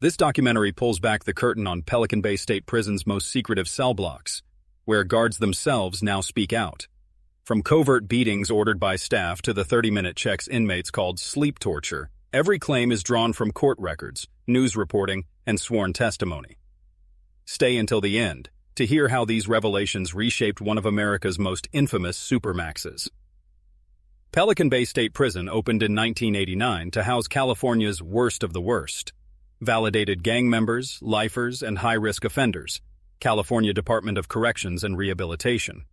This documentary pulls back the curtain on Pelican Bay State Prison's most secretive cell blocks, where guards themselves now speak out. From covert beatings ordered by staff to the 30-minute checks inmates called sleep torture, every claim is drawn from court records, news reporting, and sworn testimony. Stay until the end to hear how these revelations reshaped one of America's most infamous supermaxes. Pelican Bay State Prison opened in 1989 to house California's worst of the worst. Validated gang members, lifers, and high-risk offenders, California Department of Corrections and Rehabilitation.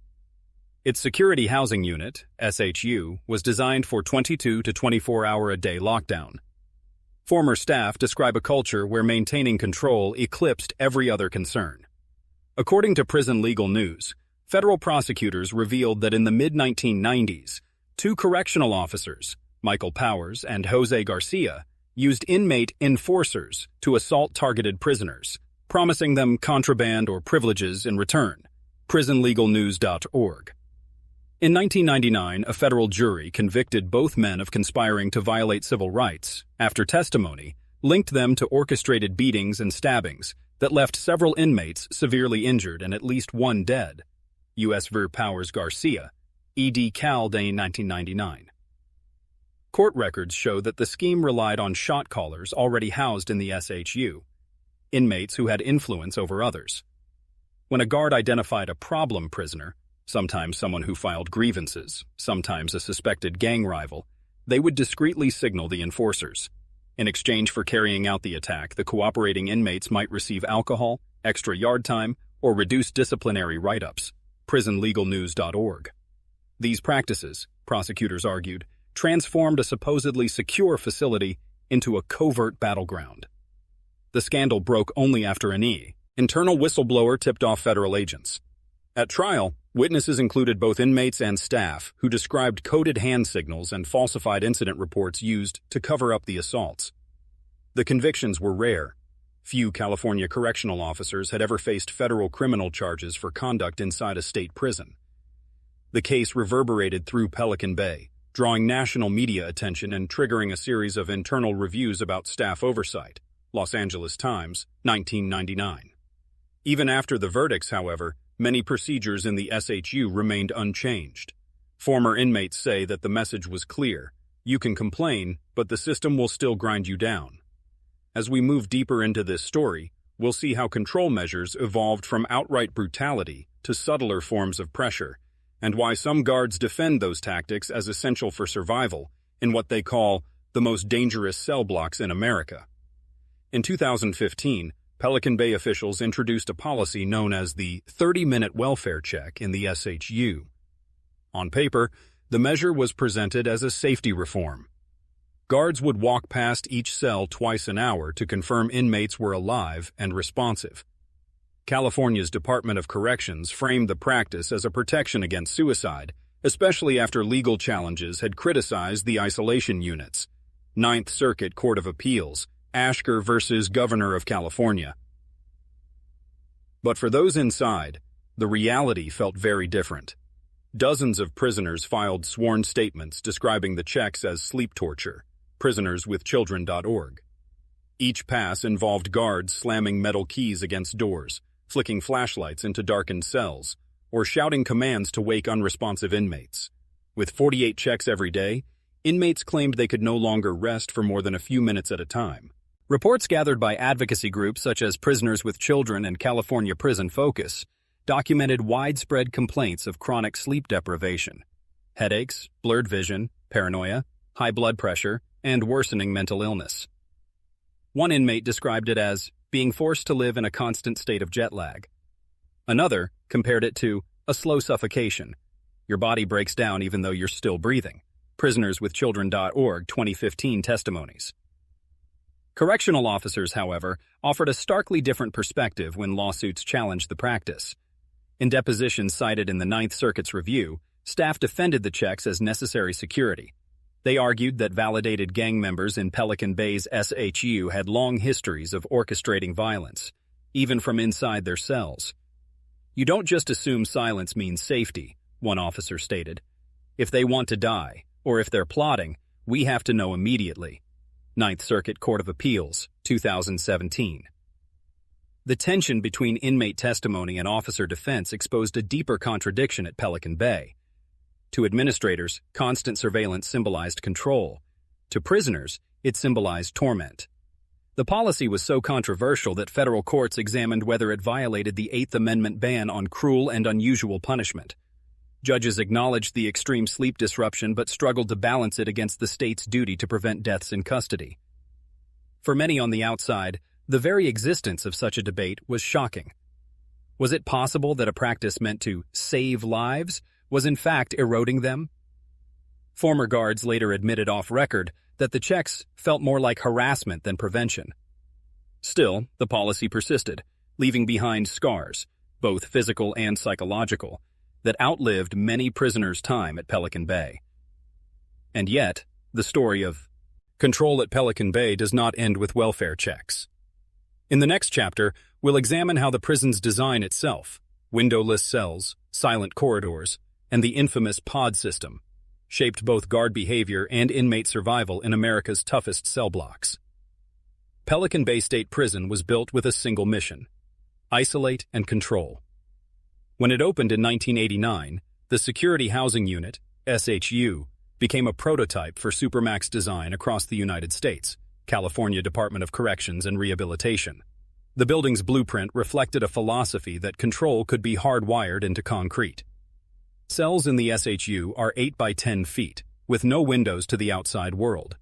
Its Security Housing Unit, SHU, was designed for 22 to 24-hour-a-day lockdown. Former staff describe a culture where maintaining control eclipsed every other concern. According to Prison Legal News, federal prosecutors revealed that in the mid-1990s, two correctional officers, Michael Powers and Jose Garcia, used inmate enforcers to assault targeted prisoners, promising them contraband or privileges in return. PrisonLegalNews.org. In 1999, a federal jury convicted both men of conspiring to violate civil rights. After testimony, linked them to orchestrated beatings and stabbings that left several inmates severely injured and at least one dead. U.S. v. Powers Garcia, ed. Cal. Day 1999. Court records show that the scheme relied on shot callers already housed in the SHU, inmates who had influence over others. When a guard identified a problem prisoner, sometimes someone who filed grievances, sometimes a suspected gang rival, they would discreetly signal the enforcers. In exchange for carrying out the attack, the cooperating inmates might receive alcohol, extra yard time, or reduced disciplinary write-ups. PrisonLegalNews.org. These practices, prosecutors argued, transformed a supposedly secure facility into a covert battleground. The scandal broke only after an internal whistleblower tipped off federal agents. At trial, witnesses included both inmates and staff who described coded hand signals and falsified incident reports used to cover up the assaults. The convictions were rare. Few California correctional officers had ever faced federal criminal charges for conduct inside a state prison. The case reverberated through Pelican Bay, drawing national media attention and triggering a series of internal reviews about staff oversight. Los Angeles Times, 1999. Even after the verdicts, however, many procedures in the SHU remained unchanged. Former inmates say that the message was clear: you can complain, but the system will still grind you down. As we move deeper into this story, we'll see how control measures evolved from outright brutality to subtler forms of pressure, and why some guards defend those tactics as essential for survival in what they call the most dangerous cell blocks in America. In 2015, Pelican Bay officials introduced a policy known as the 30-minute welfare check in the SHU. On paper, the measure was presented as a safety reform. Guards would walk past each cell twice an hour to confirm inmates were alive and responsive. California's Department of Corrections framed the practice as a protection against suicide, especially after legal challenges had criticized the isolation units. Ninth Circuit Court of Appeals, Ashker versus Governor of California. But for those inside, the reality felt very different. Dozens of prisoners filed sworn statements describing the checks as sleep torture. PrisonersWithChildren.org. Each pass involved guards slamming metal keys against doors, flicking flashlights into darkened cells, or shouting commands to wake unresponsive inmates. With 48 checks every day, inmates claimed they could no longer rest for more than a few minutes at a time. Reports gathered by advocacy groups such as Prisoners with Children and California Prison Focus documented widespread complaints of chronic sleep deprivation, headaches, blurred vision, paranoia, high blood pressure, and worsening mental illness. One inmate described it as being forced to live in a constant state of jet lag. Another compared it to a slow suffocation. Your body breaks down even though you're still breathing. PrisonersWithChildren.org 2015 testimonies. Correctional officers, however, offered a starkly different perspective when lawsuits challenged the practice. In depositions cited in the Ninth Circuit's review, staff defended the checks as necessary security. They argued that validated gang members in Pelican Bay's SHU had long histories of orchestrating violence, even from inside their cells. You don't just assume silence means safety, one officer stated. If they want to die, or if they're plotting, we have to know immediately. Ninth Circuit Court of Appeals, 2017. The tension between inmate testimony and officer defense exposed a deeper contradiction at Pelican Bay. To administrators, constant surveillance symbolized control. To prisoners, it symbolized torment. The policy was so controversial that federal courts examined whether it violated the Eighth Amendment ban on cruel and unusual punishment. Judges acknowledged the extreme sleep disruption but struggled to balance it against the state's duty to prevent deaths in custody. For many on the outside, the very existence of such a debate was shocking. Was it possible that a practice meant to save lives was in fact eroding them? Former guards later admitted off-record that the checks felt more like harassment than prevention. Still, the policy persisted, leaving behind scars, both physical and psychological, that outlived many prisoners' time at Pelican Bay. And yet, the story of control at Pelican Bay does not end with welfare checks. In the next chapter, we'll examine how the prison's design itself, windowless cells, silent corridors, and the infamous pod system, shaped both guard behavior and inmate survival in America's toughest cell blocks. Pelican Bay State Prison was built with a single mission: isolate and control. When it opened in 1989, the Security Housing Unit, SHU, became a prototype for supermax design across the United States, California Department of Corrections and Rehabilitation. The building's blueprint reflected a philosophy that control could be hardwired into concrete. Cells in the SHU are 8 by 10 feet, with no windows to the outside world.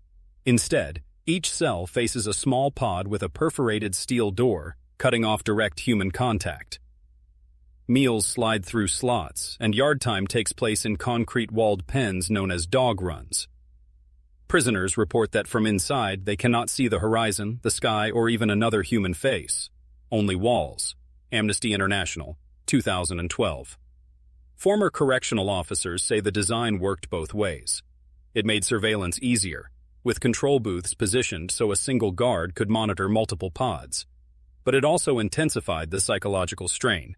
Instead, each cell faces a small pod with a perforated steel door, cutting off direct human contact. Meals slide through slots, and yard time takes place in concrete-walled pens known as dog runs. Prisoners report that from inside they cannot see the horizon, the sky, or even another human face. Only walls. Amnesty International, 2012. Former correctional officers say the design worked both ways. It made surveillance easier, with control booths positioned so a single guard could monitor multiple pods. But it also intensified the psychological strain,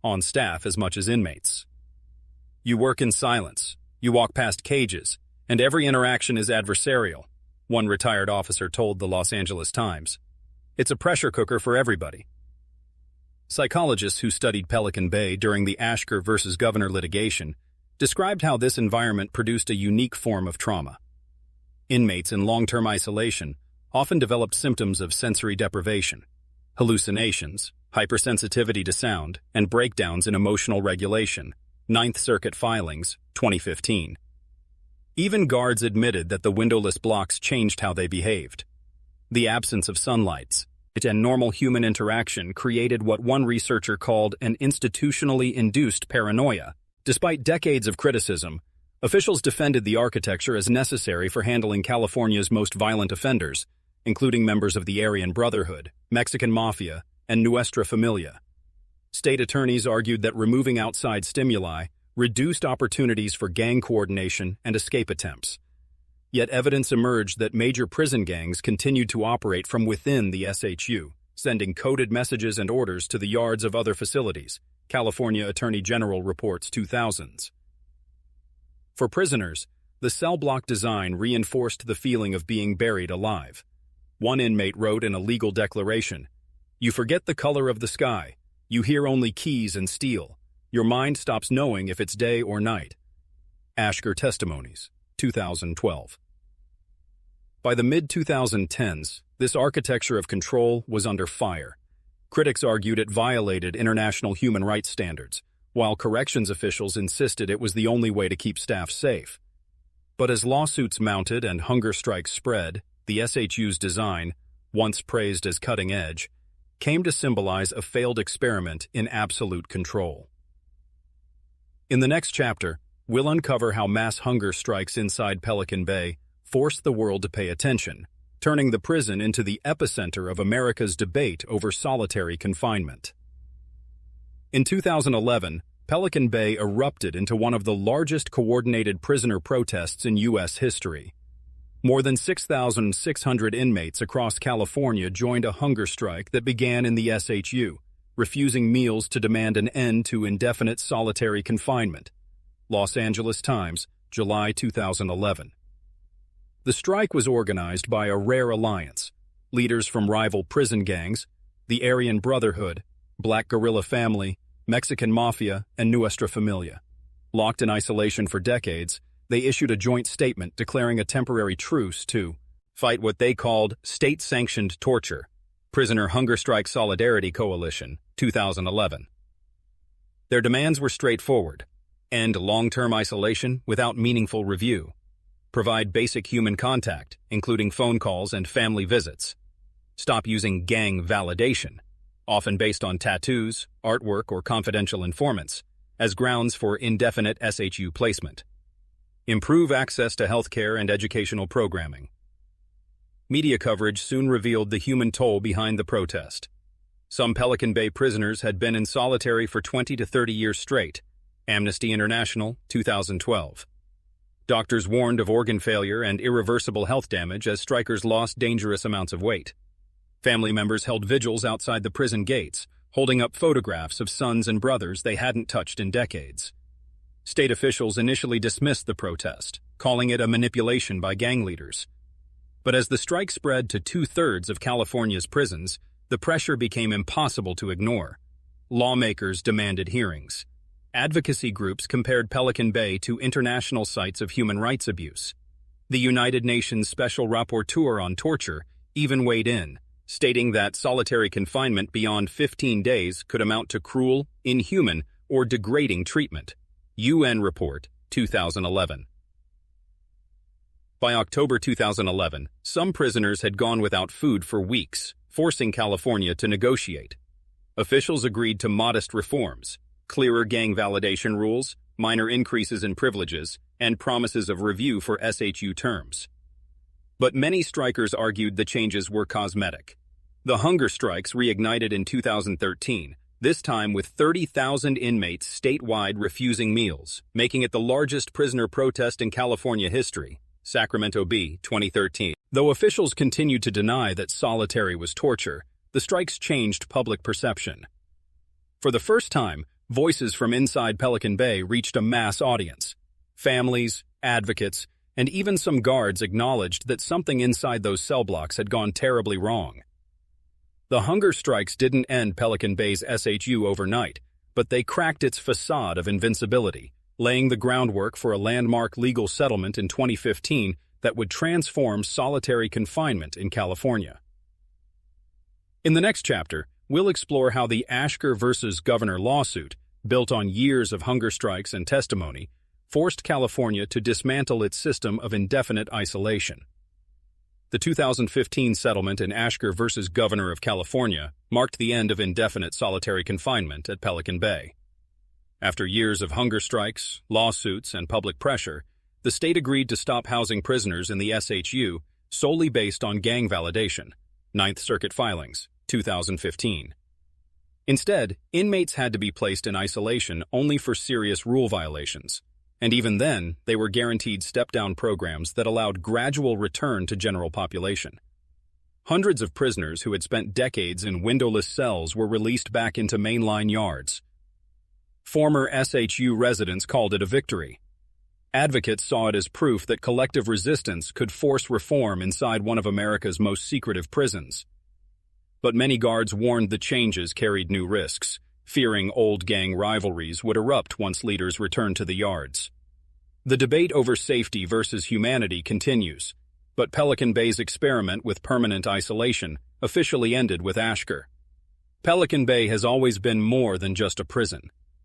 on staff as much as inmates. You work in silence, you walk past cages, and every interaction is adversarial, one retired officer told the Los Angeles Times. It's a pressure cooker for everybody. Psychologists who studied Pelican Bay during the Ashker versus Governor litigation described how this environment produced a unique form of trauma. Inmates in long-term isolation often developed symptoms of sensory deprivation, hallucinations, hypersensitivity to sound, and breakdowns in emotional regulation. Ninth Circuit filings, 2015. Even guards admitted that the windowless blocks changed how they behaved. The absence of sunlight and normal human interaction created what one researcher called an institutionally induced paranoia. Despite decades of criticism, officials defended the architecture as necessary for handling California's most violent offenders, including members of the Aryan Brotherhood, Mexican Mafia, and Nuestra Familia. State attorneys argued that removing outside stimuli reduced opportunities for gang coordination and escape attempts. Yet evidence emerged that major prison gangs continued to operate from within the SHU, sending coded messages and orders to the yards of other facilities, California Attorney General reports 2000s. For prisoners, the cell block design reinforced the feeling of being buried alive. One inmate wrote in a legal declaration, "You forget the color of the sky. You hear only keys and steel. Your mind stops knowing if it's day or night." Ashker Testimonies, 2012. By the mid-2010s, this architecture of control was under fire. Critics argued it violated international human rights standards, while corrections officials insisted it was the only way to keep staff safe. But as lawsuits mounted and hunger strikes spread, the SHU's design, once praised as cutting edge, came to symbolize a failed experiment in absolute control. In the next chapter, we'll uncover how mass hunger strikes inside Pelican Bay forced the world to pay attention, turning the prison into the epicenter of America's debate over solitary confinement. In 2011, Pelican Bay erupted into one of the largest coordinated prisoner protests in U.S. history. More than 6,600 inmates across California joined a hunger strike that began in the SHU, refusing meals to demand an end to indefinite solitary confinement. Los Angeles Times, July 2011. The strike was organized by a rare alliance: leaders from rival prison gangs, the Aryan Brotherhood, Black Guerrilla Family, Mexican Mafia, and Nuestra Familia. Locked in isolation for decades, they issued a joint statement declaring a temporary truce to fight what they called state-sanctioned torture. Prisoner Hunger Strike Solidarity Coalition, 2011. Their demands were straightforward: end long-term isolation without meaningful review, provide basic human contact, including phone calls and family visits, stop using gang validation, often based on tattoos, artwork, or confidential informants, as grounds for indefinite SHU placement, improve access to healthcare and educational programming. Media coverage soon revealed the human toll behind the protest. Some Pelican Bay prisoners had been in solitary for 20 to 30 years straight. Amnesty International, 2012. Doctors warned of organ failure and irreversible health damage as strikers lost dangerous amounts of weight. Family members held vigils outside the prison gates, holding up photographs of sons and brothers they hadn't touched in decades. State officials initially dismissed the protest, calling it a manipulation by gang leaders. But as the strike spread to 2/3 of California's prisons, the pressure became impossible to ignore. Lawmakers demanded hearings. Advocacy groups compared Pelican Bay to international sites of human rights abuse. The United Nations Special Rapporteur on Torture even weighed in, stating that solitary confinement beyond 15 days could amount to cruel, inhuman, or degrading treatment. UN Report, 2011. By October 2011, some prisoners had gone without food for weeks, forcing California to negotiate. Officials agreed to modest reforms: clearer gang validation rules, minor increases in privileges, and promises of review for SHU terms. But many strikers argued the changes were cosmetic. The hunger strikes reignited in 2013, this time with 30,000 inmates statewide refusing meals, making it the largest prisoner protest in California history. Sacramento Bee, 2013. Though officials continued to deny that solitary was torture, the strikes changed public perception. For the first time, voices from inside Pelican Bay reached a mass audience. Families, advocates, and even some guards acknowledged that something inside those cell blocks had gone terribly wrong. The hunger strikes didn't end Pelican Bay's SHU overnight, but they cracked its facade of invincibility, laying the groundwork for a landmark legal settlement in 2015 that would transform solitary confinement in California. In the next chapter, we'll explore how the Ashker versus Governor lawsuit, built on years of hunger strikes and testimony, forced California to dismantle its system of indefinite isolation. The 2015 settlement in Ashker versus Governor of California marked the end of indefinite solitary confinement at Pelican Bay. After years of hunger strikes, lawsuits, and public pressure, the state agreed to stop housing prisoners in the SHU solely based on gang validation. Ninth Circuit filings, 2015. Instead, inmates had to be placed in isolation only for serious rule violations, and even then, they were guaranteed step-down programs that allowed gradual return to general population. Hundreds of prisoners who had spent decades in windowless cells were released back into mainline yards. Former SHU residents called it a victory. Advocates saw it as proof that collective resistance could force reform inside one of America's most secretive prisons. But many guards warned the changes carried new risks, fearing old gang rivalries would erupt once leaders returned to the yards. The debate over safety versus humanity continues, but Pelican Bay's experiment with permanent isolation officially ended with Ashker. Pelican Bay has always been more than just a prison.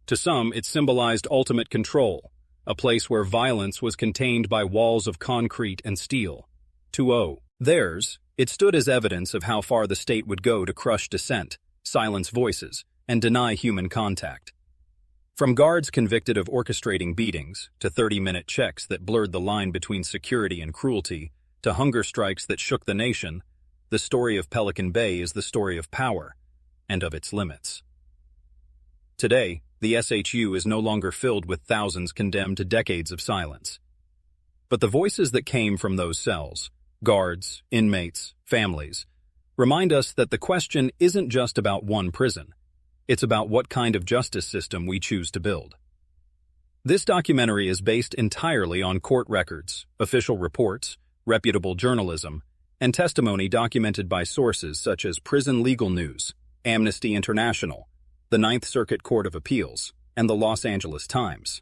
To some, it symbolized ultimate control, a place where violence was contained by walls of concrete and steel. To theirs, it stood as evidence of how far the state would go to crush dissent, silence voices, and deny human contact. From guards convicted of orchestrating beatings, to 30-minute checks that blurred the line between security and cruelty, to hunger strikes that shook the nation, the story of Pelican Bay is the story of power and of its limits. Today, the SHU is no longer filled with thousands condemned to decades of silence. But the voices that came from those cells, guards, inmates, families, remind us that the question isn't just about one prison. It's about what kind of justice system we choose to build. This documentary is based entirely on court records, official reports, reputable journalism, and testimony documented by sources such as Prison Legal News, Amnesty International, the Ninth Circuit Court of Appeals, and the Los Angeles Times.